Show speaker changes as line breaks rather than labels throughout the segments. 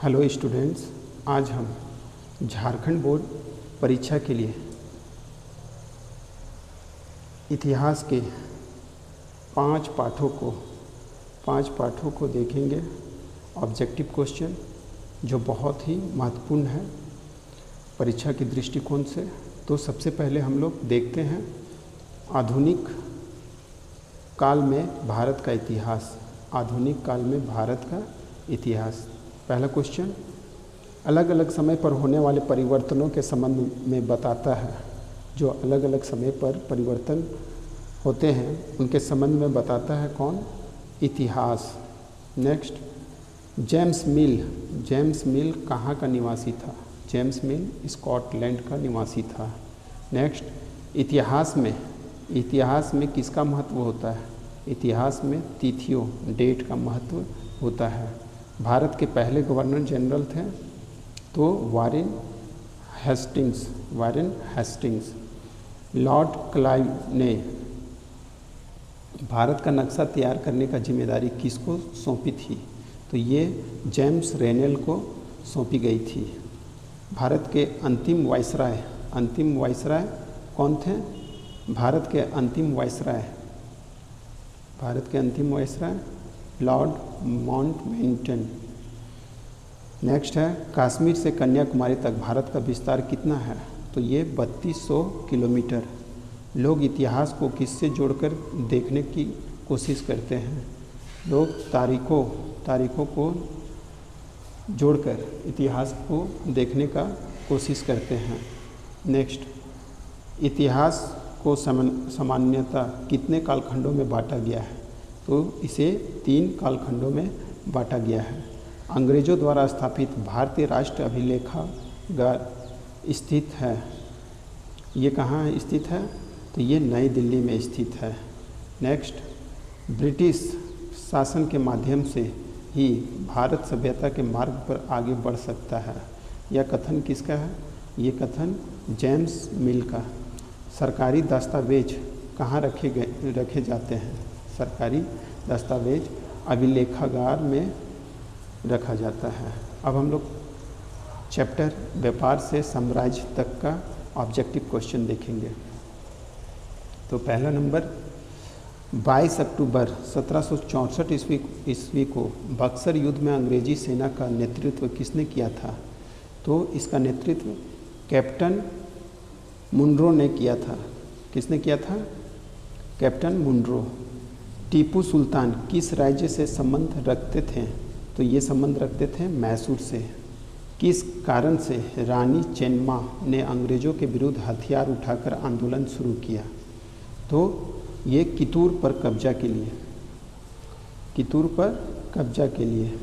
Hello students, आज हम Jharkhand board परीक्षा के लिए इतिहास के पांच पाठों को देखेंगे। ऑब्जेक्टिव क्वेश्चन जो बहुत ही महत्वपूर्ण है परीक्षा के दृष्टिकोण से। तो सबसे पहले हम लोग देखते हैं आधुनिक काल में भारत का इतिहास। आधुनिक काल में भारत का इतिहास। पहला क्वेश्चन, अलग अलग समय पर होने वाले परिवर्तनों के संबंध में बताता है। जो अलग अलग समय पर परिवर्तन होते हैं उनके संबंध में बताता है कौन? इतिहास। नेक्स्ट, जेम्स मिल कहाँ का निवासी था? जेम्स मिल स्कॉटलैंड का निवासी था। नेक्स्ट, इतिहास में किसका महत्व होता है? इतिहास में तिथियों, डेट का महत्व होता है। भारत के पहले गवर्नर जनरल थे तो वारेन हेस्टिंग्स। लॉर्ड क्लाइव ने भारत का नक्शा तैयार करने का जिम्मेदारी किसको सौंपी थी? तो ये जेम्स रेनेल को सौंपी गई थी। भारत के अंतिम वायसराय कौन थे? भारत के अंतिम वायसराय लॉर्ड माउंटबेटन। नेक्स्ट है, कश्मीर से कन्याकुमारी तक भारत का विस्तार कितना है? तो ये 3200 किलोमीटर। लोग इतिहास को किससे जोड़कर देखने की कोशिश करते हैं? लोग तारीखों को जोड़कर इतिहास को देखने का कोशिश करते हैं। नेक्स्ट, इतिहास को सामान्यतः कितने कालखंडों में बांटा गया है? तो इसे 3 कालखंडों में बांटा गया है। अंग्रेजों द्वारा स्थापित भारतीय राष्ट्र अभिलेखागार स्थित है। ये कहाँ स्थित है? तो ये नई दिल्ली में स्थित है। नेक्स्ट, ब्रिटिश शासन के माध्यम से ही भारत सभ्यता के मार्ग पर आगे बढ़ सकता है। यह कथन किसका है? ये कथन जेम्स मिल का। सरकारी दस्तावेज कहाँ रखे जाते हैं? सरकारी दस्तावेज अभिलेखागार में रखा जाता है। अब हम लोग चैप्टर व्यापार से साम्राज्य तक का ऑब्जेक्टिव क्वेश्चन देखेंगे। तो पहला नंबर, 22 अक्टूबर 1764 ईस्वी को बक्सर युद्ध में अंग्रेजी सेना का नेतृत्व किसने किया था? तो इसका नेतृत्व कैप्टन मुनरो ने किया था। किसने किया था? Captain Munro. टीपू सुल्तान किस राज्य से संबंध रखते थे? तो ये संबंध रखते थे मैसूर से। किस कारण से रानी चेन्नम्मा ने अंग्रेज़ों के विरुद्ध हथियार उठाकर आंदोलन शुरू किया? तो ये कितूर पर कब्जा के लिए।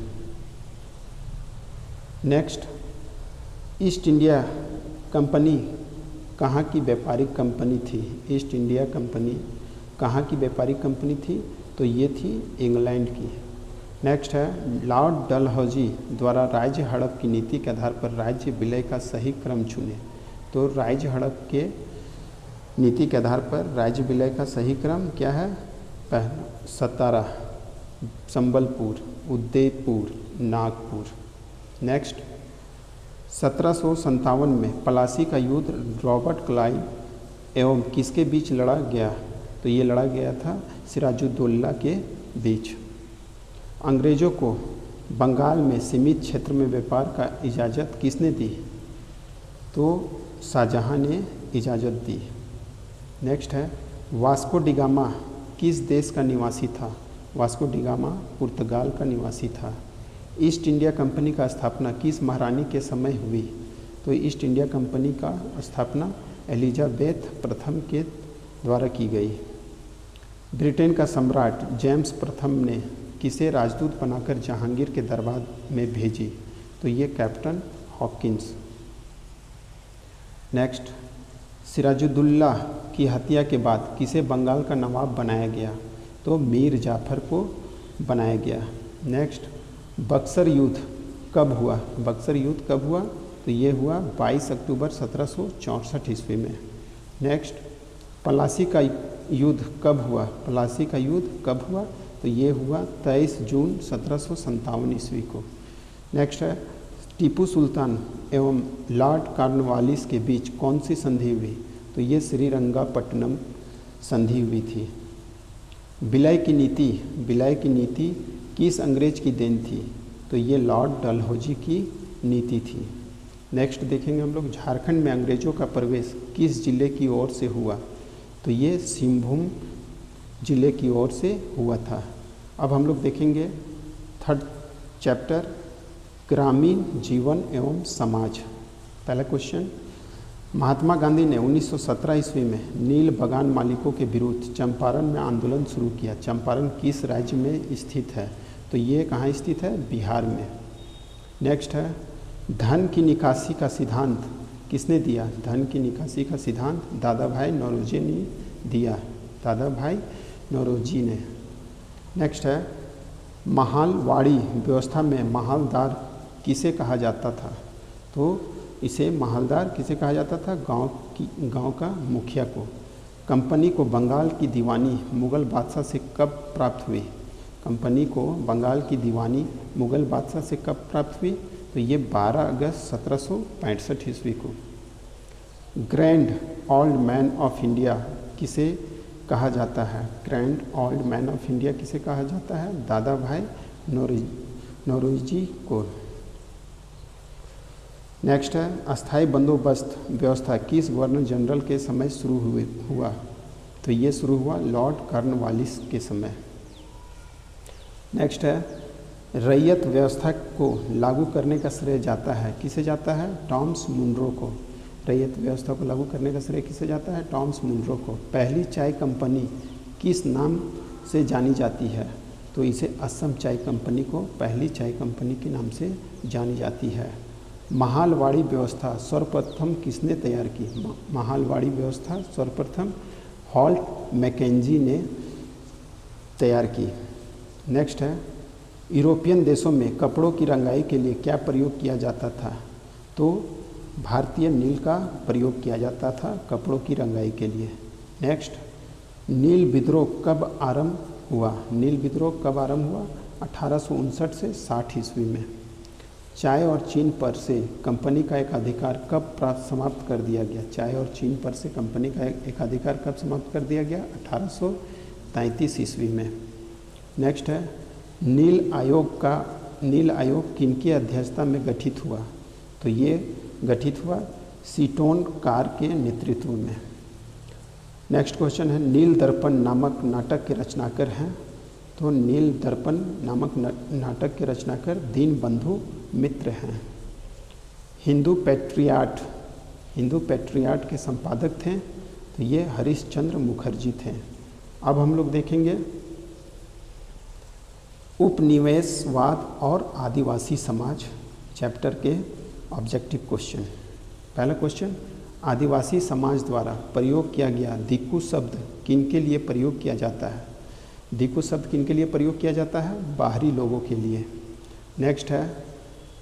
नेक्स्ट, ईस्ट इंडिया कंपनी कहाँ की व्यापारिक कंपनी थी? ईस्ट इंडिया कंपनी कहाँ की व्यापारिक कंपनी थी? तो ये थी इंग्लैंड की। नेक्स्ट है, लॉर्ड डलहौजी द्वारा राज्य हड़प की नीति के आधार पर राज्य विलय का सही क्रम चुने। तो राज्य हड़प के नीति के आधार पर राज्य विलय का सही क्रम क्या है? पहला सतारा, संबलपुर, उदयपुर, नागपुर। नेक्स्ट, 1757 में प्लासी का युद्ध रॉबर्ट क्लाइव एवं किसके बीच लड़ा गया? तो ये लड़ा गया था सिराजुद्दौला के बीच। अंग्रेज़ों को बंगाल में सीमित क्षेत्र में व्यापार का इजाज़त किसने दी? तो शाहजहाँ ने इजाज़त दी। नेक्स्ट है, वास्को डिगामा किस देश का निवासी था? वास्को डिगामा पुर्तगाल का निवासी था। ईस्ट इंडिया कंपनी का स्थापना किस महारानी के समय हुई? तो ईस्ट इंडिया कंपनी का स्थापना एलिजाबेथ प्रथम के द्वारा की गई। ब्रिटेन का सम्राट जेम्स प्रथम ने किसे राजदूत बनाकर जहांगीर के दरबार में भेजी? तो ये कैप्टन हॉकिंस। नेक्स्ट, सिराजुद्दौला की हत्या के बाद किसे बंगाल का नवाब बनाया गया? तो मीर जाफर को बनाया गया। नेक्स्ट, बक्सर युद्ध कब हुआ? तो ये हुआ 22 अक्टूबर 1764 ईस्वी में। नेक्स्ट, प्लासी का युद्ध कब हुआ? तो ये हुआ 23 जून 1757 ईस्वी को। नेक्स्ट है, टीपू सुल्तान एवं लॉर्ड कॉर्नवालिस के बीच कौन सी संधि हुई? तो ये श्रीरंगापट्टनम संधि हुई थी। विलय की नीति किस अंग्रेज की देन थी? तो ये लॉर्ड डलहौजी की नीति थी। नेक्स्ट देखेंगे हम लोग, झारखंड में अंग्रेजों का प्रवेश किस जिले की ओर से हुआ? तो ये सिंहभूम जिले की ओर से हुआ था। अब हम लोग देखेंगे थर्ड चैप्टर, ग्रामीण जीवन एवं समाज। पहला क्वेश्चन, महात्मा गांधी ने 1917 ईस्वी में नील बगान मालिकों के विरुद्ध चंपारण में आंदोलन शुरू किया। चंपारण किस राज्य में स्थित है? तो ये कहाँ स्थित है? बिहार में। नेक्स्ट है, धन की निकासी का सिद्धांत किसने दिया? धन की निकासी का सिद्धांत दादा भाई नौरोजी ने दिया। दादा भाई नौरोजी ने। नेक्स्ट है, महालवाड़ी व्यवस्था में महालदार किसे कहा जाता था? तो इसे महालदार किसे कहा जाता था? गांव का मुखिया को। कंपनी को बंगाल की दीवानी मुग़ल बादशाह से कब प्राप्त हुई? कंपनी को बंगाल की दीवानी मुग़ल बादशाह से कब प्राप्त हुई? तो ये 12 अगस्त 1765 ईस्वी को। Grand old man of India किसे कहा जाता है? Grand old man of India किसे कहा जाता है? दादा भाई नौरोजी को। नेक्स्ट है, अस्थाई बंदोबस्त व्यवस्था किस गवर्नर जनरल के समय शुरू हुआ? तो ये शुरू हुआ लॉर्ड कॉर्नवालिस के समय। नेक्स्ट है, रैयत व्यवस्था को लागू करने का श्रेय जाता है, किसे जाता है? टॉमस मुनरो को। रैयत व्यवस्था को लागू करने का श्रेय किसे जाता है? टॉमस मुनरो को। पहली चाय कंपनी किस नाम से जानी जाती है? तो इसे असम चाय कंपनी को पहली चाय कंपनी के नाम से जानी जाती है। महालवाड़ी व्यवस्था सर्वप्रथम किसने तैयार की? महालवाड़ी व्यवस्था सर्वप्रथम हॉल्ट मैकेंजी ने तैयार की। नेक्स्ट है, यूरोपियन देशों में कपड़ों की रंगाई के लिए क्या प्रयोग किया जाता था? तो भारतीय नील का प्रयोग किया जाता था कपड़ों की रंगाई के लिए। नेक्स्ट, नील विद्रोह कब आरंभ हुआ? नील विद्रोह कब आरंभ हुआ? 1859 से 60 ईस्वी में। चाय और चीन पर से कंपनी का एकाधिकार कब समाप्त कर दिया गया? चाय और चीन पर से कंपनी का एकाधिकार कब समाप्त कर दिया गया? 1833 ईस्वी में। नेक्स्ट है, नील आयोग किनकी अध्यक्षता में गठित हुआ? तो ये गठित हुआ सीटोन कार के नेतृत्व में। नेक्स्ट क्वेश्चन है, नील दर्पण नामक नाटक के रचनाकार हैं? तो नील दर्पण नामक नाटक के रचनाकार दीनबंधु मित्र हैं। हिंदू पैट्रियाट के संपादक थे? तो ये हरिश्चंद्र मुखर्जी थे। अब हम लोग देखेंगे उपनिवेशवाद और आदिवासी समाज चैप्टर के ऑब्जेक्टिव क्वेश्चन। पहला क्वेश्चन, आदिवासी समाज द्वारा प्रयोग किया गया दिक्कू शब्द किनके लिए प्रयोग किया जाता है? दिक्कू शब्द किनके लिए प्रयोग किया जाता है? बाहरी लोगों के लिए। नेक्स्ट है,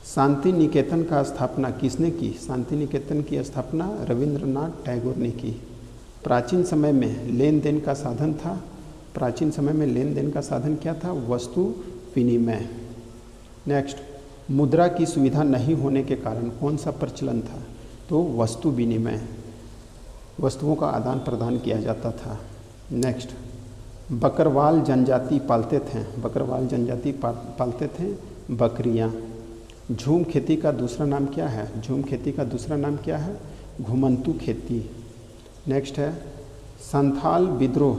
शांति निकेतन का स्थापना किसने की? शांति निकेतन की स्थापना रविंद्रनाथ टैगोर ने की। प्राचीन समय में लेन देन का साधन था? प्राचीन समय में लेन देन का साधन क्या था? वस्तु विनिमय। नेक्स्ट, मुद्रा की सुविधा नहीं होने के कारण कौन सा प्रचलन था? तो वस्तु विनिमय, वस्तुओं का आदान प्रदान किया जाता था। नेक्स्ट, बकरवाल जनजाति पालते थे बकरियां। झूम खेती का दूसरा नाम क्या है? झूम खेती का दूसरा नाम क्या है? घुमंतू खेती। नेक्स्ट है, संथाल विद्रोह,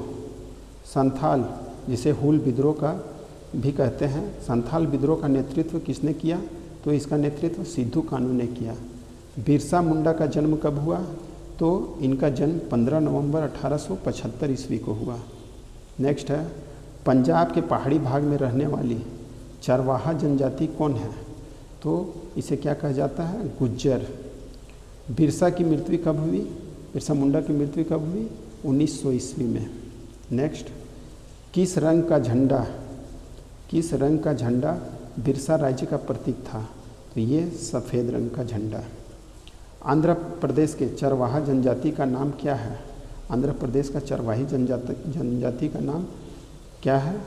संथाल जिसे हुल विद्रोह का भी कहते हैं, संथाल विद्रोह का नेतृत्व किसने किया? तो इसका नेतृत्व सिद्धू कानू ने किया। बिरसा मुंडा का जन्म कब हुआ? तो इनका जन्म 15 नवंबर 1875 ईस्वी को हुआ। नेक्स्ट है, पंजाब के पहाड़ी भाग में रहने वाली चरवाहा जनजाति कौन है? तो इसे क्या कहा जाता है? गुज्जर। बिरसा की मृत्यु कब हुई? बिरसा मुंडा की मृत्यु कब हुई? 1900 ईस्वी में। नेक्स्ट, किस रंग का झंडा बिरसा राज्य का प्रतीक था? तो ये सफ़ेद रंग का झंडा। आंध्र प्रदेश के चरवाहा जनजाति का नाम क्या है? आंध्र प्रदेश का चरवाही जनजाति का नाम क्या है?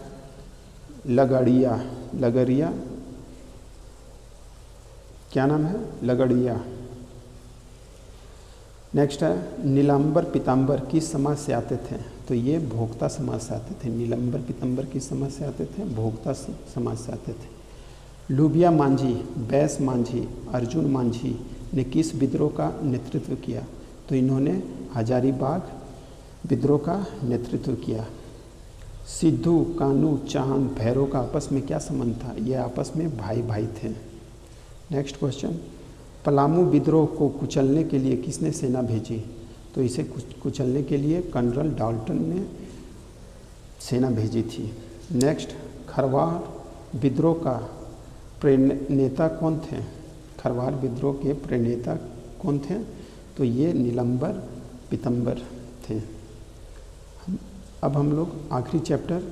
लगरिया। क्या नाम है? लगड़िया। नेक्स्ट है नीलांबर पीताम्बर किस समाज से आते थे? तो ये भोक्ता समाज से आते थे। नीलांबर पीताम्बर किस समाज से आते थे? भोक्ता समाज से आते थे। लुबिया मांझी, बैस मांझी, अर्जुन मांझी ने किस विद्रोह का नेतृत्व किया? तो इन्होंने हजारीबाग विद्रोह का नेतृत्व किया। सिद्धू, कानू, चांद, भैरव का आपस में क्या संबंध था? ये आपस में भाई भाई थे। नेक्स्ट क्वेश्चन, पलामू विद्रोह को कुचलने के लिए किसने सेना भेजी? तो इसे कुचलने के लिए कर्नल डाल्टन ने सेना भेजी थी। नेक्स्ट, खरवार विद्रोह का प्रेरणेता कौन थे? खरवार विद्रोह के प्रेरणेता कौन थे? तो ये नीलांबर पीताम्बर थे। अब हम लोग आखिरी चैप्टर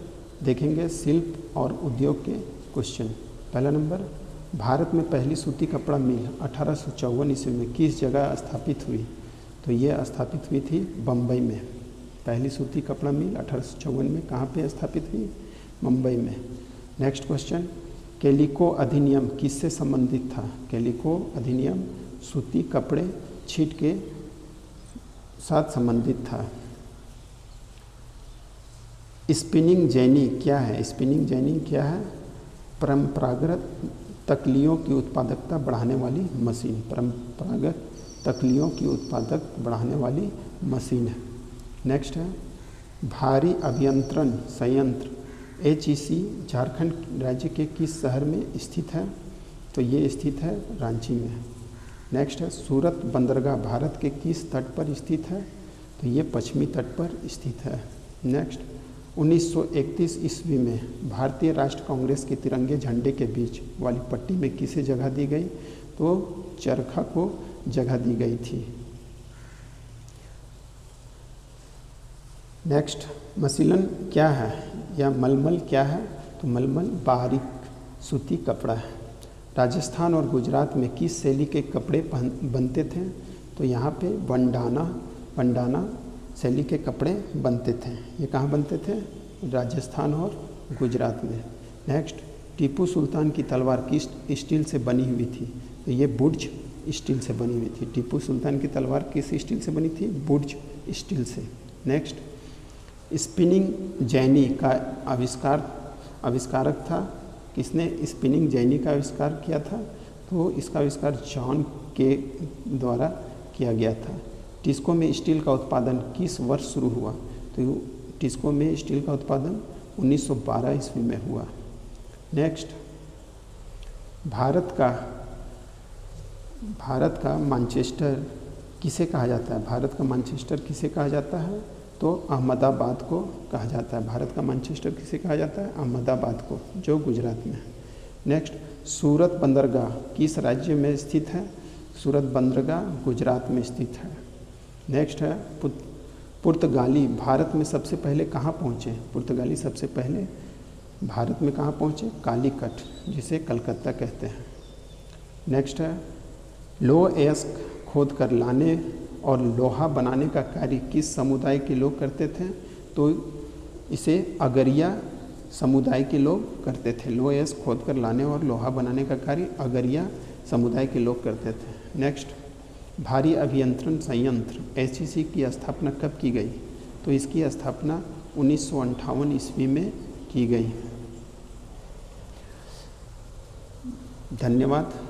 देखेंगे, शिल्प और उद्योग के क्वेश्चन। पहला नंबर, भारत में पहली सूती कपड़ा मिल 1854 ईस्वी में किस जगह स्थापित हुई? तो ये स्थापित हुई थी बम्बई में। पहली सूती कपड़ा मिल 1854 में कहाँ पे स्थापित हुई? मुंबई में। नेक्स्ट क्वेश्चन, कैलिको अधिनियम किससे संबंधित था? कैलिको अधिनियम सूती कपड़े छीट के साथ संबंधित था। स्पिनिंग जेनी क्या है? स्पिनिंग जेनी क्या है? परंपरागत तकलियों की उत्पादकता बढ़ाने वाली मशीन। परंपरागत तकलियों की उत्पादक बढ़ाने वाली मशीन है। नेक्स्ट है भारी अभियंत्रण संयंत्र HEC झारखंड राज्य के किस शहर में स्थित है? तो ये स्थित है रांची में। नेक्स्ट है सूरत बंदरगाह भारत के किस तट पर स्थित है? तो ये पश्चिमी तट पर स्थित है। नेक्स्ट, 1931 ईस्वी में भारतीय राष्ट्र कांग्रेस के तिरंगे झंडे के बीच वाली पट्टी में किसे जगह दी गई? तो चरखा को जगह दी गई थी। नेक्स्ट, मसलिन क्या है या मलमल क्या है? तो मलमल बारीक सूती कपड़ा है। राजस्थान और गुजरात में किस शैली के कपड़े बनते थे? तो यहाँ पे बंडाना शैली के कपड़े बनते थे। ये कहाँ बनते थे? राजस्थान और गुजरात में। नेक्स्ट, टीपू सुल्तान की तलवार किस स्टील से बनी हुई थी? तो ये बुर्ज स्टील से बनी हुई थी। टीपू सुल्तान की तलवार किस स्टील से बनी थी? बुर्ज स्टील से। नेक्स्ट, स्पिनिंग जेनी का आविष्कारक था। किसने स्पिनिंग जेनी का आविष्कार किया था? तो इसका आविष्कार जॉन के द्वारा किया गया था। टिस्को में स्टील का उत्पादन किस वर्ष शुरू हुआ? तो टिस्को में स्टील का उत्पादन 1912 ईस्वी में हुआ। नेक्स्ट, भारत का मैनचेस्टर किसे कहा जाता है? भारत का मैनचेस्टर किसे कहा जाता है? तो अहमदाबाद को कहा जाता है। भारत का मैनचेस्टर किसे कहा जाता है? अहमदाबाद को, जो गुजरात में है। नेक्स्ट, सूरत बंदरगाह किस राज्य में स्थित है? सूरत बंदरगाह गुजरात में स्थित है। नेक्स्ट है पुर्तगाली भारत में सबसे पहले कहाँ पहुँचे? पुर्तगाली सबसे पहले भारत में कहाँ पहुँचे? कालीकट, जिसे कलकत्ता कहते हैं। नेक्स्ट है लोह-अयस्क खोद कर लाने और लोहा बनाने का कार्य किस समुदाय के लोग करते थे? तो इसे अगरिया समुदाय के लोग करते थे। लोह-अयस्क खोद कर लाने और लोहा बनाने का कार्य अगरिया समुदाय के लोग करते थे। नेक्स्ट, भारी अभियंत्रण संयंत्र HEC की स्थापना कब की गई? तो इसकी स्थापना 1958 ईस्वी में की गई। धन्यवाद।